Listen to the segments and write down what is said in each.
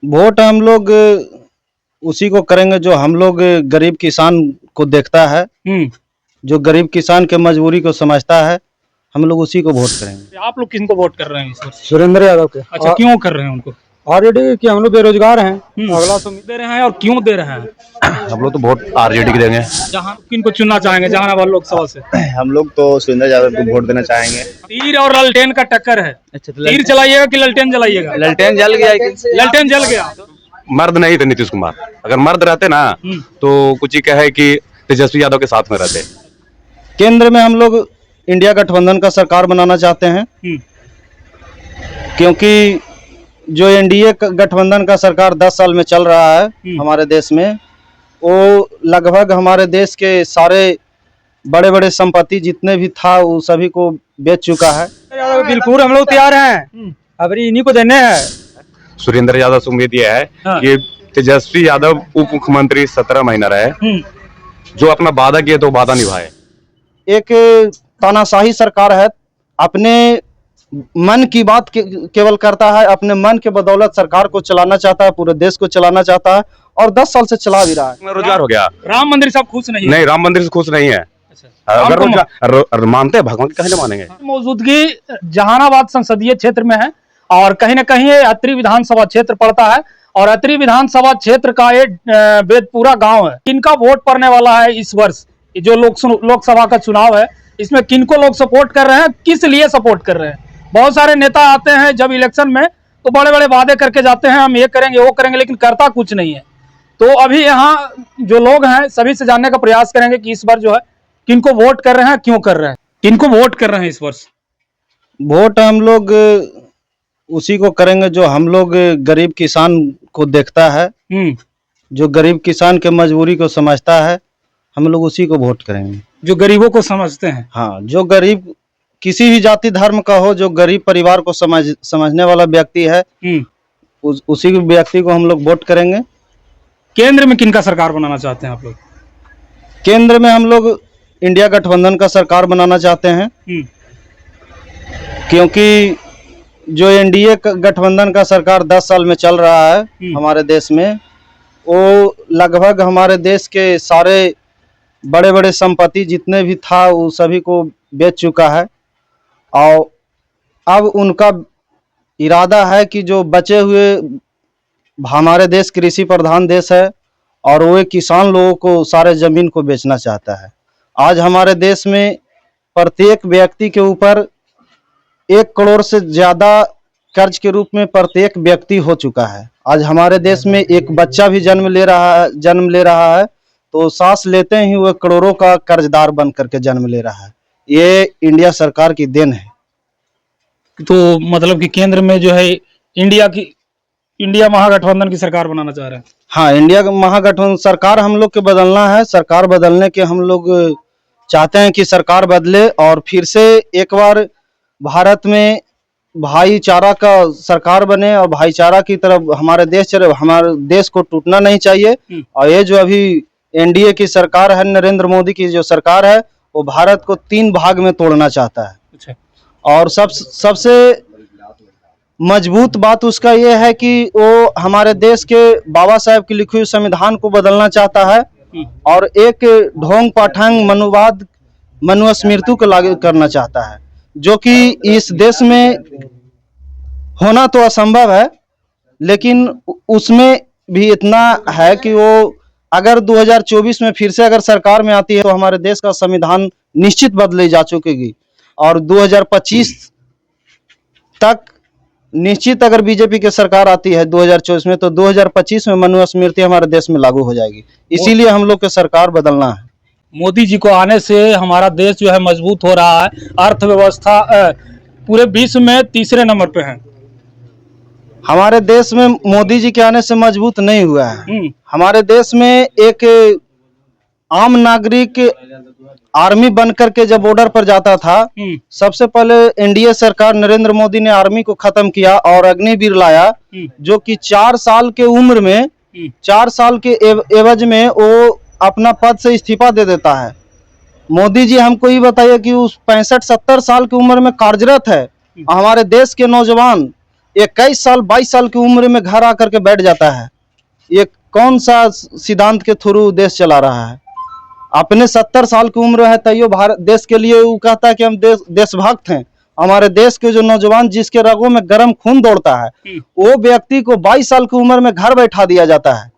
Vote हम लोग उसी को करेंगे जो हम लोग गरीब किसान को देखता है, जो गरीब किसान के मजबूरी को समझता है, हम लोग उसी को वोट करेंगे। आप लोग किनको वोट कर रहे हैं इस वर्ष? सुरेंद्र यादव के। अच्छा, क्यों कर रहे हैं उनको? ऑलरेडी कि हम लोग बेरोजगार हैं, अगला तो दे रहे हैं और क्यों दे रहे हैं? हम लोग तो वोट आरजेडी के देंगे। जहां किनको चुनना चाहेंगे जहानाबाद लोकसभा से? हम लोग तो सुरेंद्र यादव को वोट देना चाहेंगे। तीर और ललटेन का टक्कर है। अच्छा, तीर चलाइएगा कि ललटेन जलाइएगा? ललटेन जल गया। ललटेन जल गया। मर्द नहीं थे नीतीश कुमार, अगर मर्द रहते ना तो कुछ ही कहे कि तेजस्वी यादव के साथ में रहते। केंद्र में हम लोग इंडिया गठबंधन का सरकार बनाना चाहते हैं, क्योंकि जो एनडीए गठबंधन का सरकार 10 साल में चल रहा है हमारे देश में, वो लगभग हमारे देश के सारे बड़े बड़े संपत्ति जितने भी था वो सभी को बेच चुका है। बिल्कुल हम लोग तैयार हैं, अब इन्हीं को देने हैं। सुरेंद्र यादव से उम्मीद यह है कि तेजस्वी यादव उप मुख्यमंत्री 17 महीना रहे, जो अपना वादा किए तो वादा निभाए। एक तानाशाही सरकार है, अपने मन की बात केवल करता है, अपने मन के बदौलत सरकार को चलाना चाहता है, पूरे देश को चलाना चाहता है और 10 साल से चला भी रहा है। रोजगार हो गया। राम मंदिर से आप खुश नहीं? नहीं, राम मंदिर से खुश नहीं है। अगर रोजगार मानते हैं, भगवान कहीं नहीं मानेंगे। मौजूदगी जहानाबाद संसदीय क्षेत्र में है और कहीं न कहीं ये अत्रि विधानसभा क्षेत्र पड़ता है और अत्रि विधानसभा क्षेत्र का ये बेदपुरा गांव है। किनका वोट पड़ने वाला है इस वर्ष? जो लोकसभा का चुनाव है, इसमें किनको लोग सपोर्ट कर रहे हैं, किस लिए सपोर्ट कर रहे हैं? बहुत सारे नेता आते हैं जब इलेक्शन में तो बड़े बड़े वादे करके जाते हैं, हम ये करेंगे वो करेंगे, लेकिन करता कुछ नहीं है। तो अभी यहाँ जो लोग हैं सभी से जानने का प्रयास करेंगे कि इस बार जो है किनको वोट कर रहे हैं, क्यों कर रहे हैं, किनको वोट कर रहे हैं इस वर्ष? वोट हम लोग उसी को करेंगे जो हम लोग गरीब किसान को देखता है, जो गरीब किसान के मजबूरी को समझता है, हम लोग उसी को वोट करेंगे। जो गरीबों को समझते हैं? हाँ, जो गरीब किसी भी जाति धर्म का हो, जो गरीब परिवार को समझने वाला व्यक्ति है, उसी व्यक्ति को हम लोग वोट करेंगे। केंद्र में किनका सरकार बनाना चाहते हैं आप लोग? केंद्र में हम लोग इंडिया गठबंधन का सरकार बनाना चाहते हैं, क्योंकि जो एनडीए गठबंधन का सरकार 10 साल में चल रहा है हमारे देश में, वो लगभग हमारे देश के सारे बड़े बड़े संपत्ति जितने भी था वो सभी को बेच चुका है और अब उनका इरादा है कि जो बचे हुए, हमारे देश कृषि प्रधान देश है और वो किसान लोगों को सारे जमीन को बेचना चाहता है। आज हमारे देश में प्रत्येक व्यक्ति के ऊपर 1 करोड़ से ज़्यादा कर्ज के रूप में प्रत्येक व्यक्ति हो चुका है। आज हमारे देश में एक बच्चा भी जन्म ले रहा है तो सांस लेते ही वो करोड़ों का कर्जदार बन करके जन्म ले रहा है। ये इंडिया सरकार की देन है। तो मतलब कि केंद्र में जो है इंडिया महागठबंधन की सरकार बनाना चाह रहे हैं? हाँ, इंडिया महागठबंधन सरकार हम लोग के बदलना है। सरकार बदलने के हम लोग चाहते हैं कि सरकार बदले और फिर से एक बार भारत में भाईचारा का सरकार बने और भाईचारा की तरफ हमारे देश चले। हमारे देश को टूटना नहीं चाहिए और ये जो अभी एनडीए की सरकार है, नरेंद्र मोदी की जो सरकार है, वो भारत को 3 भाग में तोड़ना चाहता है। अच्छा। और सबसे मजबूत बात उसका ये है कि वो हमारे देश के बाबा साहेब की लिखी हुई संविधान को बदलना चाहता है और एक ढोंग पाठंग मनुवाद मनुस्मृति को लागू करना चाहता है, जो कि इस देश में होना तो असंभव है, लेकिन उसमें भी इतना है कि वो अगर 2024 में फिर से अगर सरकार में आती है तो हमारे देश का संविधान निश्चित बदली जा चुकेगी और 2025 तक निश्चित अगर बीजेपी की सरकार आती है 2024 में तो 2025 में मनुस्मृति हमारे देश में लागू हो जाएगी। इसीलिए हम लोग को सरकार बदलना है। मोदी जी को आने से हमारा देश जो है मजबूत हो रहा है, अर्थव्यवस्था पूरे विश्व में 3रे नंबर पे है। हमारे देश में मोदी जी के आने से मजबूत नहीं हुआ है। हमारे देश में एक आम नागरिक आर्मी बनकर के जब बॉर्डर पर जाता था, सबसे पहले एनडीए सरकार नरेंद्र मोदी ने आर्मी को खत्म किया और अग्निवीर लाया, जो कि 4 साल के उम्र में 4 साल के एवज में वो अपना पद से इस्तीफा दे देता है। मोदी जी हमको ये बताइए कि उस 65-70 साल की उम्र में कार्यरत है, हमारे देश के नौजवान 21 साल 22 साल की उम्र में घर आकर के बैठ जाता है। ये कौन सा सिद्धांत के थ्रू देश चला रहा है? अपने 70 साल की उम्र है तैयो भारत देश के लिए वो कहता है कि हम देशभक्त हैं। हमारे देश के जो नौजवान जिसके रगों में गर्म खून दौड़ता है, वो व्यक्ति को 22 साल की उम्र में घर बैठा दिया जाता है।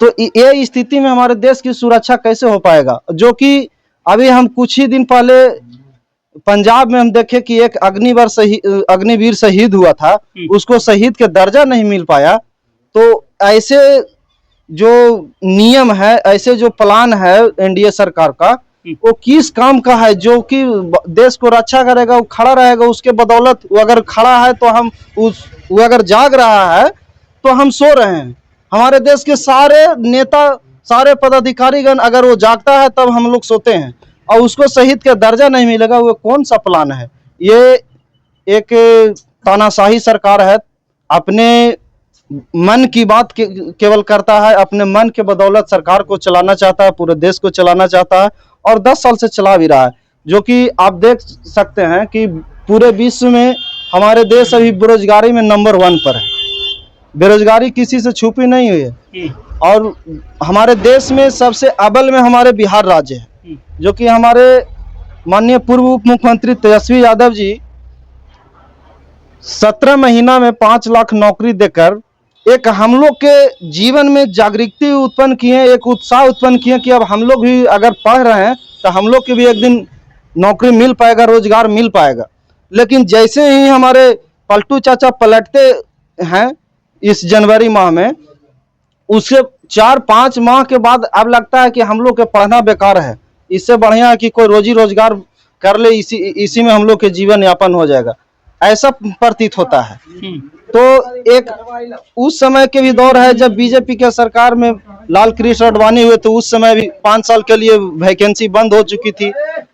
तो ये स्थिति में हमारे देश की सुरक्षा कैसे हो पाएगा? जो कि अभी हम कुछ ही दिन पहले पंजाब में हम देखे कि एक अग्निवीर शहीद हुआ था, उसको शहीद के दर्जा नहीं मिल पाया। तो ऐसे जो नियम है, ऐसे जो प्लान है एनडीए सरकार का, वो किस काम का है? जो कि देश को रक्षा करेगा, वो खड़ा रहेगा, उसके बदौलत वो अगर खड़ा है तो हम वो अगर जाग रहा है तो हम सो रहे हैं। हमारे देश के सारे नेता, सारे पदाधिकारीगण अगर वो जागता है तब हम लोग सोते हैं, और उसको शहीद का दर्जा नहीं मिलेगा। वो कौन सा प्लान है? ये एक तानाशाही सरकार है। अपने मन की बात केवल करता है, अपने मन के बदौलत सरकार को चलाना चाहता है, पूरे देश को चलाना चाहता है, और 10 साल से चला भी रहा है। जो कि आप देख सकते हैं कि पूरे विश्व में हमारे देश अभी बेरोजगारी में नंबर 1 पर है। बेरोजगारी किसी से छुपी नहीं हुई है, और हमारे देश में सबसे अव्वल में हमारे बिहार राज्य है। जो कि हमारे माननीय पूर्व उप मुख्यमंत्री तेजस्वी यादव जी 17 महीना में 5 लाख नौकरी देकर एक हम लोग के जीवन में जागृति उत्पन्न किए, एक उत्साह उत्पन्न किए कि अब हम लोग भी अगर पढ़ रहे हैं तो हम लोग की भी एक दिन नौकरी मिल पाएगा, रोजगार मिल पाएगा। लेकिन जैसे ही हमारे पलटू चाचा पलटते हैं इस जनवरी माह में, उसके 4-5 माह के बाद अब लगता है कि हम लोग के पढ़ना बेकार है, इससे बढ़िया है कि कोई रोजी रोजगार कर ले, इसी में हम लोग के जीवन यापन हो जाएगा, ऐसा प्रतीत होता है। तो एक उस समय के भी दौर है जब बीजेपी के सरकार में लाल कृष्ण आडवाणी हुए, तो उस समय भी 5 साल के लिए वैकेंसी बंद हो चुकी थी।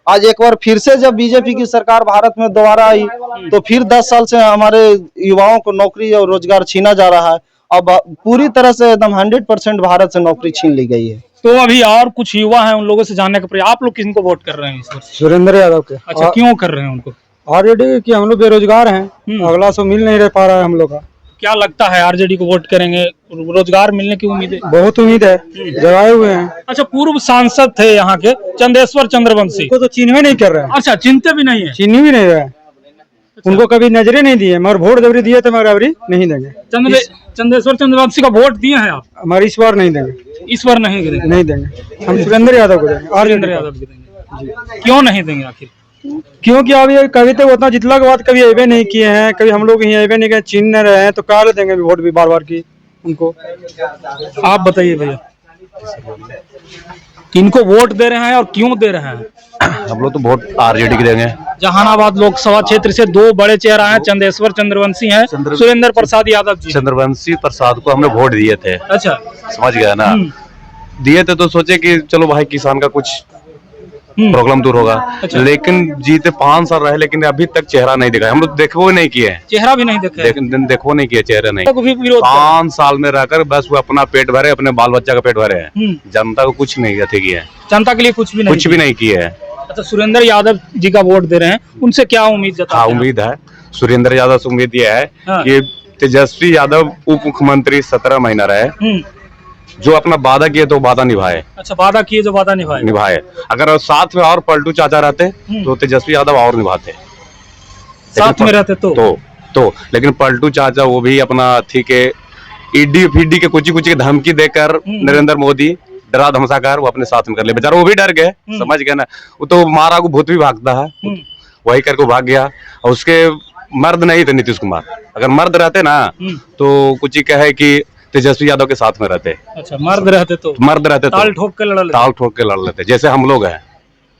आज एक बार फिर से जब बीजेपी की सरकार भारत में दोबारा आई, तो फिर 10 साल से हमारे युवाओं को नौकरी और रोजगार छीना जा रहा है। अब पूरी तरह से एकदम 100% भारत से नौकरी छीन ली गई है। तो अभी और कुछ युवा हैं, उन लोगों से जानने का प्रयास। आप लोग किनको वोट कर रहे हैं इस वर्ष? सुरेंद्र यादव के। अच्छा, क्यों कर रहे हैं उनको? आरजेडी की हम लोग बेरोजगार हैं, अगला सो मिल नहीं रह पा रहा है हम लोग का। क्या लगता है आरजेडी को वोट करेंगे, रोजगार मिलने की उम्मीद है? बहुत उम्मीद है, जगाए हुए हैं। अच्छा, पूर्व सांसद थे यहाँ के चंदेश्वर चंद्रवंशी, उनको तो चिन्ह नहीं कर रहे हैं। अच्छा, चिंता भी नहीं है, चिन्ह भी नहीं रहे। उनको कभी नजरे नहीं दिए, मगर वोट जबरी दिए थे, मगर अबरी नहीं देंगे। चंदेश्वर चंद्रवंशी का वोट दिए हैं आप? हमारे इस बार नहीं देंगे, इस बार नहीं देंगे। नहीं देंगे। हम सुरेंद्र यादव को देंगे। सुरेंद्र यादव को देंगे। क्यों नहीं देंगे आखिर? क्योंकि अभी कभी तो उतना जितला के बाद कभी अबे नहीं किए हैं, कभी हम लोग अबे नहीं किए, चिन्ह नहीं रहे हैं, तो क्या देंगे वोट भी बार बार की उनको? आप बताइए भैया, किनको वोट दे रहे हैं और क्यों दे रहे हैं? हम लोग तो वोट आरजेडी की देंगे। जहानाबाद लोकसभा क्षेत्र से 2 बड़े चेहरा हैं, चंदेश्वर चंद्रवंशी हैं, सुरेंद्र प्रसाद यादव जी। चंद्रवंशी प्रसाद को हमने वोट दिए थे। अच्छा, समझ गया ना? दिए थे तो सोचे कि चलो भाई किसान का कुछ प्रॉब्लम दूर होगा। अच्छा। लेकिन जीते 5 साल रहे, लेकिन अभी तक चेहरा नहीं दिखा। हम लोग देखो नहीं किए, चेहरा भी नहीं देखा, देखो नहीं किए, चेहरा नहीं। 5 साल में रहकर बस वो अपना पेट भरे, अपने बाल बच्चा का पेट भरे हैं, जनता को कुछ नहीं किया, जनता के लिए कुछ भी नहीं किया है। अच्छा, सुरेंद्र यादव जी का वोट दे रहे हैं, उनसे क्या उम्मीद जताते हैं? उम्मीद है सुरेंद्र यादव से उम्मीद यह है कि तेजस्वी यादव उप मुख्यमंत्री 17 महीना रहे, जो अपना वादा किए तो वादा निभाए। अच्छा, वादा किए जो वादा निभाए। अगर साथ में और पलटू चाचा रहते तो तेजस्वी यादव और निभाते, साथ में रहते तो लेकिन पलटू चाचा वो भी अपना थी के ईडी फीडी के कुछ की धमकी देकर नरेंद्र मोदी डरा धमसा कर वो अपने साथ में कर ले। बेचारा वो भी डर गए, समझ गए ना? वो तो मारा को भूत भी भागता है, वही करके भाग गया। और उसके मर्द नहीं थे नीतीश कुमार, अगर मर्द रहते ना तो कुछ ही कहे कि तेजस्वी यादव के साथ में रहते। अच्छा, मर्द रहते तो ताल ठोक के लड़ लेते, जैसे हम लोग हैं।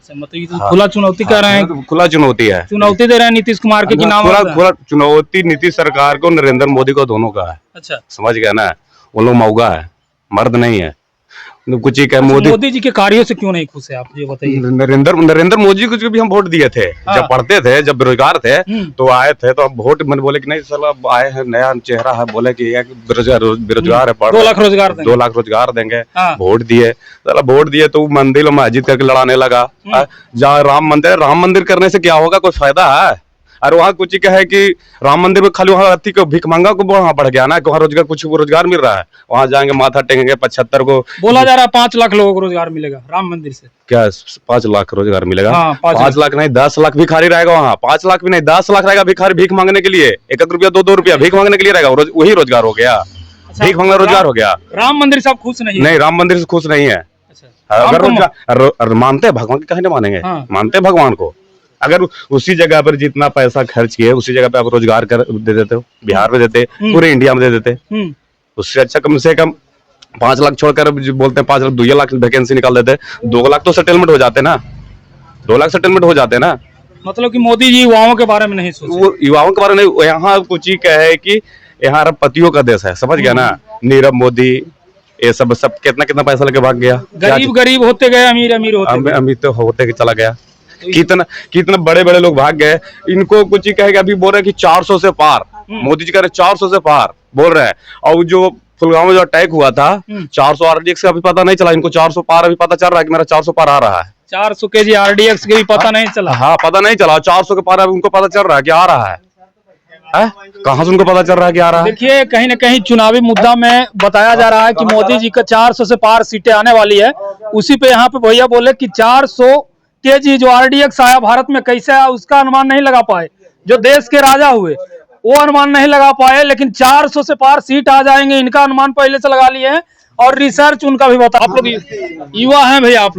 मतलब खुला चुनौती कर रहे हैं, खुला चुनौती है, चुनौती दे रहे हैं नीतीश कुमार के नाम। खुला चुनौती नीतीश सरकार को, नरेंद्र मोदी को, दोनों का है। अच्छा, समझ गया ना? वो लोग मौगा है, मर्द नहीं है। कुछ ही कहे मोदी जी के कार्यों से क्यों नहीं खुश है आप, ये बताइए। नरेंद्र मोदी को भी हम वोट दिए थे। जब पढ़ते थे, जब बेरोजगार थे तो आए थे, तो हम वोट मैंने बोले कि नहीं साला आए हैं, नया चेहरा है, बोले कि बेरोजगार है, 2 लाख रोजगार 2 लाख रोजगार देंगे। वोट दिए, साला वोट दिए तो मंदिर मस्जिद करके लड़ाने लगा। जहाँ राम मंदिर करने से क्या होगा, कोई फायदा है? और वहाँ कुछ क्या है कि राम मंदिर में खाली वहाँ अति को भीख मांगा को वहाँ बढ़ गया ना कि वहाँ रोजगार कुछ रोजगार मिल रहा है, वहाँ जाएंगे माथा टेकेंगे 75 को। बोला जा रहा है 5 लाख लोगों को रोजगार मिलेगा राम मंदिर से। क्या 5 लाख रोजगार मिलेगा? हाँ, 5 लाख नहीं 10 लाख भिखारी रहेगा वहाँ। 5 लाख भी नहीं 10 लाख रहेगा भिखारी भीख मांगने के लिए, 1 रुपया 2 रुपया भीख मांगने के लिए रहेगा, वही रोजगार हो गया। भीख मांगना रोजगार हो गया। राम मंदिर से आप खुश नहीं है? नहीं, राम मंदिर से खुश नहीं है। अगर रोजगार मानते हैं भगवान के, कहीं नहीं मानेंगे। हाँ। मानते हैं भगवान को। अगर उसी जगह पर जितना पैसा खर्च किए उसी जगह पे आप रोजगार कर दे देते हो, बिहार में देते, पूरे इंडिया में दे देते, उससे अच्छा कम से कम 5 लाख छोड़कर बोलते हैं 5 लाख 2 लाख वैकेंसी निकाल देते, 2 लाख तो सेटलमेंट हो जाते ना, 2 लाख सेटलमेंट हो जाते ना। मतलब कि मोदी जी युवाओं के बारे में नहीं सोचे। वो युवाओं के बारे में नहीं, यहाँ कुछ ही क्या है कि यहाँ अरबपतियों का देश है, समझ गया ना। नीरव मोदी ये सब कितना कितना पैसा लेके भाग गया, गरीब गरीब होते गए, अमीर अमीर होते गए। अमीर तो होते चला गया। कितना बड़े बड़े लोग भाग गए। इनको कुछ ही कहेगा, अभी बोल रहे हैं कि 400 से पार, मोदी जी कह रहे 400 से पार बोल रहे हैं। और जो फुलगांव में जो अटैक हुआ था 400 RDX का अभी पता नहीं चला, इनको 400 पार अभी पता चल रहा है कि मेरा 400 पार आ रहा है। 400 kg RDX के भी पता नहीं चला। हाँ, पता नहीं चला, 400 के पार अभी उनको पता चल रहा है कि आ रहा है। कहाँ से उनको पता चल रहा है कि आ रहा है? देखिए कहीं न कहीं चुनावी मुद्दा में बताया जा रहा है कि मोदी जी का 400 से पार सीटें आने वाली है। उसी पे यहाँ पे भैया बोले कि 400 kg जो RDX आया भारत में कैसे आया उसका अनुमान नहीं लगा पाए। जो देश के राजा हुए वो अनुमान नहीं लगा पाए, लेकिन 400 से पार सीट आ जाएंगे इनका अनुमान पहले से लगा लिए हैं। और रिसर्च उनका भी बता। आप लोग युवा हैं भैया, आप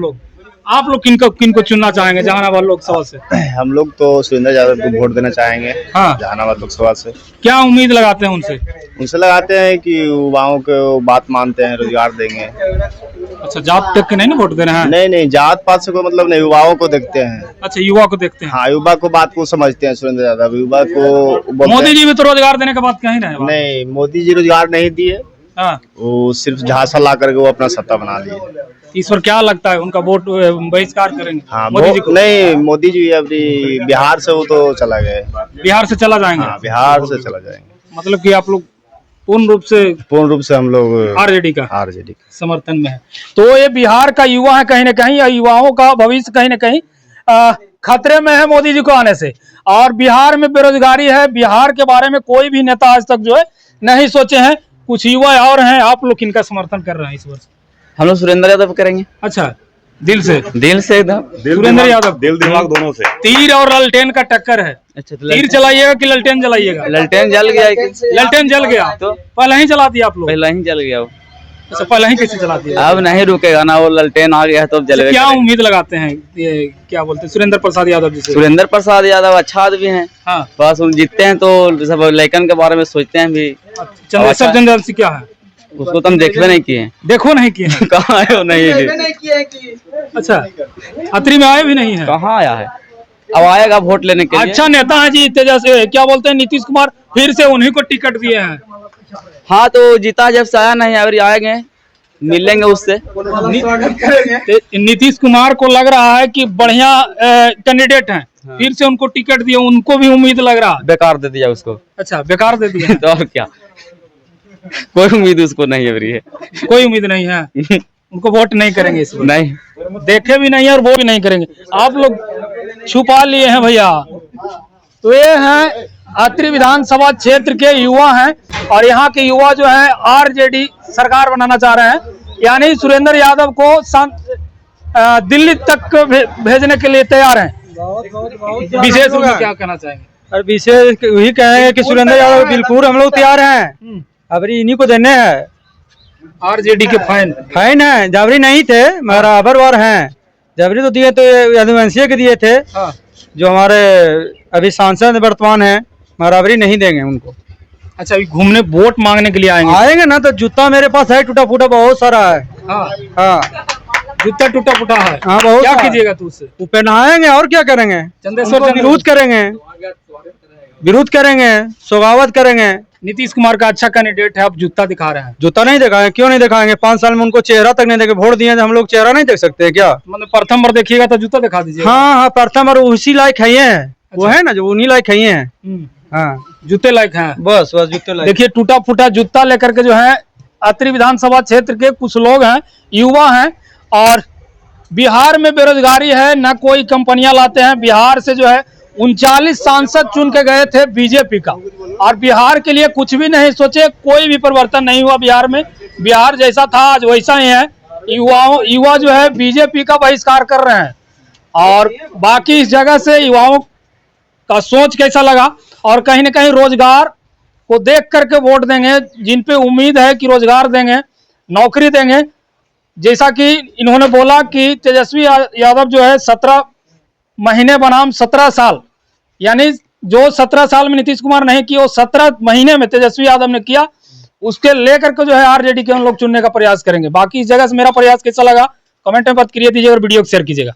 लोग किनको चुनना चाहेंगे जहानाबाद लोकसभा से? हम लोग तो सुरेंद्र यादव को वोट देना चाहेंगे। हाँ। जहानाबाद लोकसभा से क्या उम्मीद लगाते हैं उनसे? उनसे लगाते हैं कि युवाओं को बात मानते हैं, रोजगार देंगे। अच्छा, जात देख के नहीं ना वोट देना है? नहीं, जात पात से कोई मतलब नहीं, युवाओं को देखते हैं। अच्छा, युवा को देखते हैं। हाँ, युवा को बात को समझते हैं सुरेंद्र यादव। युवा को मोदी जी भी तो रोजगार देने की बात कहीं रहे। नहीं, मोदी जी रोजगार नहीं दिए। हाँ। वो सिर्फ झांसा ला करके वो अपना सत्ता बना लिए। इस पर क्या लगता है उनका वोट बहिष्कार करेंगे? हाँ, मोदी जी को? नहीं, मोदी जी अभी बिहार से वो तो चला गए। बिहार से चला जाएंगे? हाँ, बिहार से चला जाएंगे। मतलब कि आप लोग पूर्ण रूप से हम लोग आरजेडी का समर्थन में है। तो ये बिहार का युवा है, कहीं ना कहीं युवाओं का भविष्य कहीं ना कहीं खतरे में है मोदी जी को आने से। और बिहार में बेरोजगारी है, बिहार के बारे में कोई भी नेता आज तक जो है नहीं सोचे हैं। कुछ युवा और हैं, आप लोग किनका समर्थन कर रहे हैं इस वर्ष? हम लोग सुरेंद्र यादव करेंगे। अच्छा, दिल से एकदम सुरेंद्र यादव। दिल दिमाग दोनों से। तीर और ललटेन का टक्कर है। अच्छा, तो तीर चलाइएगा कि ललटेन जलाइएगा? ललटेन जल गया। ललटेन जल गया तो पहले ही चला दिया आप लोग? पहले ही जल गया वो। अच्छा, पहले ही कैसे चला दिया? अब नहीं रुकेगा ना, वो ललटेन आ गया तो अब जलेगा। क्या उम्मीद लगाते हैं, ये क्या बोलते हैं सुरेंद्र प्रसाद यादव जी से? सुरेंद्र प्रसाद यादव अच्छा आदमी है। हाँ। बस उन जीतते हैं तो सब लैकन के बारे में सोचते हैं भी। चंद्रेश्वर चंद्रवंशी क्या है? उसको तो हम देखबे नहीं किए। देखो नहीं किए? कहाँ आए हो? नहीं। अच्छा, अतरी में आए भी नहीं है? कहाँ आया है, अब आएगा वोट लेने के लिए। अच्छा नेता है जी, तेजस्वी क्या बोलते हैं नीतीश कुमार, फिर से उन्हीं को टिकट दिए हैं। हाँ, तो जीता जब से आया नहीं, अगर आएंगे मिलेंगे उससे। नीतीश कुमार को लग रहा है कि बढ़िया कैंडिडेट हैं। हाँ। फिर से उनको टिकट दिया, उनको भी उम्मीद लग रहा है। बेकार दे दिया उसको। अच्छा, बेकार दे दिया। तो और क्या, कोई उम्मीद उसको नहीं है। कोई उम्मीद नहीं है। उनको वोट नहीं करेंगे इस बार? नहीं, देखे भी नहीं और वो भी नहीं करेंगे। आप लोग छुपा लिए हैं भैया। तो ये हैं अत्रि विधानसभा क्षेत्र के युवा हैं और यहाँ के युवा जो है आरजेडी सरकार बनाना चाह रहे हैं, यानी सुरेंद्र यादव को दिल्ली तक भेजने के लिए तैयार हैं। विशेष रूप में क्या कहना चाहेंगे? और विशेष यही कहेंगे कि सुरेंद्र यादव बिल्कुल हम लोग तैयार हैं। अब इन्हीं को देने हैं। आरजेडी के फैन है, जबरी नहीं थे मगर अबरवार हैं। जबरी तो दिए तो यदुवंशी के दिए थे। हाँ। जो हमारे अभी सांसद वर्तमान है, मगर अबरी नहीं देंगे उनको। अच्छा, अभी घूमने वोट मांगने के लिए आएंगे ना, तो जूता मेरे पास है, टूटा फूटा बहुत सारा है। हाँ, जूता टूटा फूटा है। हाँ, बहुत। क्या कीजिएगा तू उससे? वो पहनाएंगे और क्या करेंगे? चंद्रेश्वर विरोध करेंगे, स्वागत करेंगे। नीतीश कुमार का अच्छा कैंडिडेट है, आप जूता दिखा रहे हैं। जूता नहीं दिखाएंगे, क्यों नहीं दिखाएंगे? 5 साल में उनको चेहरा तक नहीं देखे, वोट दिए हम लोग चेहरा नहीं देख सकते क्या? मतलब प्रथम बार देखिएगा तो जूता दिखा दीजिए। हाँ, प्रथम बार उसी लायक है। अच्छा। वो है ना, जो उन्हीं लायक है। हाँ, जूते लायक है। बस जूते लायक। देखिए, टूटा फूटा जूता लेकर के जो है अत्रि विधानसभा क्षेत्र के कुछ लोग हैं, युवा हैं। और बिहार में बेरोजगारी है, न कोई कंपनियां लाते हैं। बिहार से जो है 39 सांसद चुन के गए थे बीजेपी का, और बिहार के लिए कुछ भी नहीं सोचे, कोई भी परिवर्तन नहीं हुआ बिहार में। बिहार जैसा था आज वैसा ही है। युवा जो है बीजेपी का बहिष्कार कर रहे हैं। और बाकी इस जगह से युवाओं का सोच कैसा लगा, और कहीं ना कहीं रोजगार को देख करके वोट देंगे, जिन पे उम्मीद है कि रोजगार देंगे, नौकरी देंगे। जैसा कि इन्होंने बोला कि तेजस्वी यादव जो है 17 महीने बनाम 17 साल, यानी जो 17 साल में नीतीश कुमार नहीं किया वो 17 महीने में तेजस्वी यादव ने किया। उसके लेकर के जो है आरजेडी के हम लोग चुनने का प्रयास करेंगे। बाकी इस जगह से मेरा प्रयास कैसा लगा कमेंट में प्रतिक्रिया दीजिएगा और वीडियो को शेयर कीजिएगा।